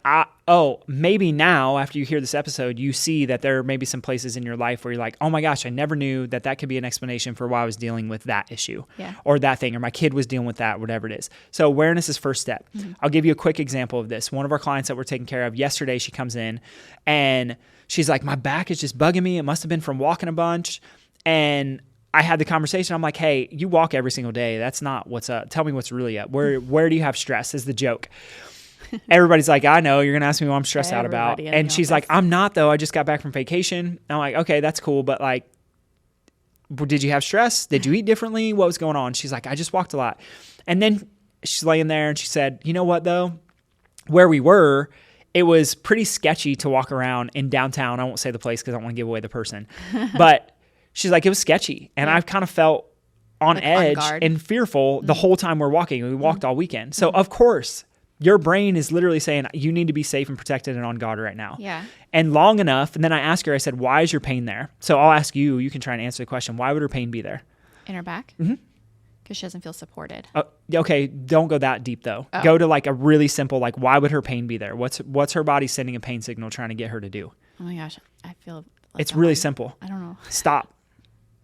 maybe now after you hear this episode, you see that there may be some places in your life where you're like, oh my gosh, I never knew that could be an explanation for why I was dealing with that issue or that thing, or my kid was dealing with that, whatever it is. So awareness is first step. Mm-hmm. I'll give you a quick example of this. One of our clients that we're taking care of yesterday, she comes in and she's like, my back is just bugging me. It must have been from walking a bunch. And I had the conversation. I'm like, hey, you walk every single day. That's not what's up. Tell me what's really up. Where do you have stress is the joke. Everybody's like, I know, you're going to ask me what I'm stressed out about. And she's like, I'm not though. I just got back from vacation. And I'm like, okay, that's cool. But like, did you have stress? Did you eat differently? What was going on? She's like, I just walked a lot. And then she's laying there and she said, you know what though? Where we were, it was pretty sketchy to walk around in downtown. I won't say the place because I don't want to give away the person. But she's like, it was sketchy. And I've kind of felt on Like on edge guard. and fearful the whole time we're walking. We walked all weekend. So of course, your brain is literally saying you need to be safe and protected and on guard right now. Yeah. And long enough, and then I asked her, I said, why is your pain there? So I'll ask you, you can try and answer the question. Why would her pain be there? In her back? Because she doesn't feel supported. Okay, don't go that deep though. Oh. Go to like a really simple, like why would her pain be there? What's her body sending a pain signal trying to get her to do? Oh my gosh. I feel like It's really simple. I don't know. Stop.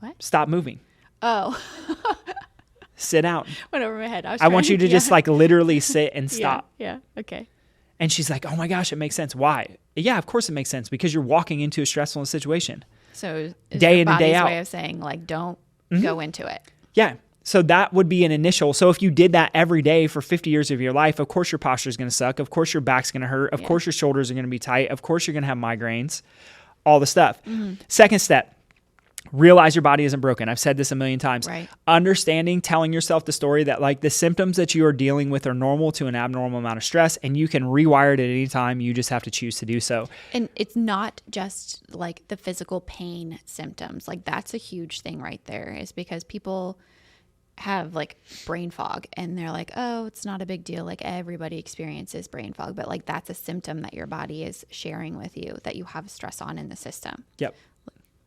What? Stop moving. Oh. Sit down. Went over my head. I want you to just like literally sit and stop. Yeah. Okay. And she's like, oh my gosh, it makes sense. Why? Yeah, of course it makes sense because you're walking into a stressful situation. So is Day your in and day body's out. way of saying like, don't go into it. Yeah. So that would be an initial. So if you did that every day for 50 years of your life, of course your posture is going to suck. Of course your back's going to hurt. Of course your shoulders are going to be tight. Of course you're going to have migraines, all the stuff. Second step, realize your body isn't broken. I've said this a million times. Right. Understanding, telling yourself the story that like the symptoms that you are dealing with are normal to an abnormal amount of stress and you can rewire it at any time. You just have to choose to do so. And it's not just like the physical pain symptoms. Like that's a huge thing right there, is because people have like brain fog and they're like, oh, it's not a big deal. Like everybody experiences brain fog, but like that's a symptom that your body is sharing with you that you have stress on in the system. Yep.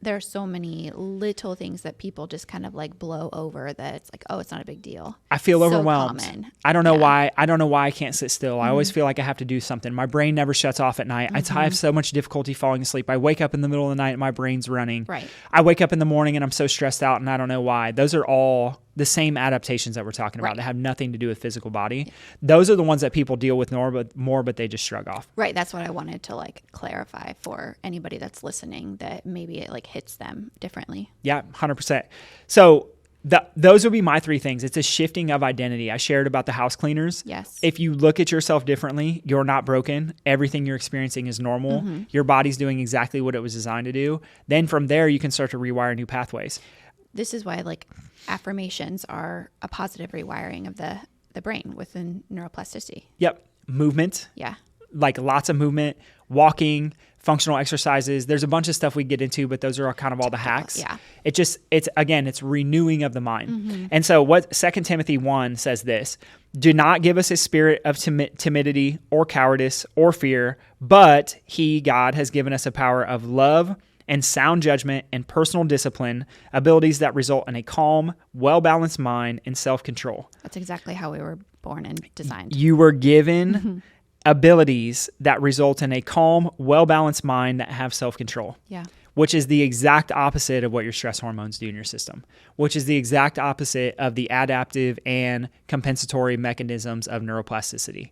There are so many little things that people just kind of like blow over that it's like, oh, it's not a big deal. I feel So overwhelmed. common. I don't know why. I don't know why I can't sit still. I always feel like I have to do something. My brain never shuts off at night. I have so much difficulty falling asleep. I wake up in the middle of the night and my brain's running. Right. I wake up in the morning and I'm so stressed out and I don't know why. Those are all the same adaptations that we're talking about Right. that have nothing to do with physical body. Those are the ones that people deal with more, but they just shrug off. Right. That's what I wanted to like clarify for anybody that's listening, that maybe it like hits them differently. Yeah, 100%. So those would be my three things. It's a shifting of identity. I shared about the house cleaners. Yes. If you look at yourself differently, you're not broken. Everything you're experiencing is normal. Your body's doing exactly what it was designed to do. Then from there, you can start to rewire new pathways. This is why like affirmations are a positive rewiring of the brain within neuroplasticity. Yep. Movement, Yeah. like lots of movement, walking, functional exercises. There's a bunch of stuff we get into, but those are kind of all the hacks. Yeah. It's renewing of the mind. And so what 2 Timothy 1 says this, do not give us a spirit of timidity or cowardice or fear, but God has given us a power of love and sound judgment and personal discipline, abilities that result in a calm, well-balanced mind and self-control. That's exactly how we were born and designed. You were given abilities that result in a calm, well-balanced mind that have self-control. Yeah. Which is the exact opposite of what your stress hormones do in your system, which is the exact opposite of the adaptive and compensatory mechanisms of neuroplasticity.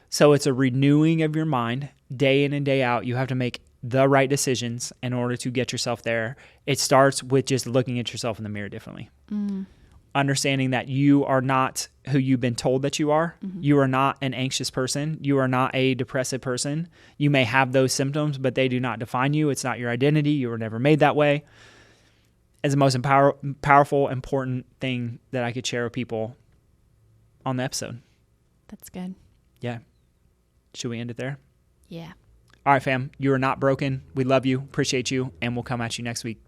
So it's a renewing of your mind day in and day out. You have to make the right decisions in order to get yourself there. It starts with just looking at yourself in the mirror differently. Understanding that you are not who you've been told that you are. You are not an anxious person. You are not a depressive person. You may have those symptoms, but they do not define you. It's not your identity. You were never made that way. It's the most powerful, important thing that I could share with people on the episode. That's good. Yeah. Should we end it there? Yeah. All right, fam. You are not broken. We love you, appreciate you, and we'll come at you next week.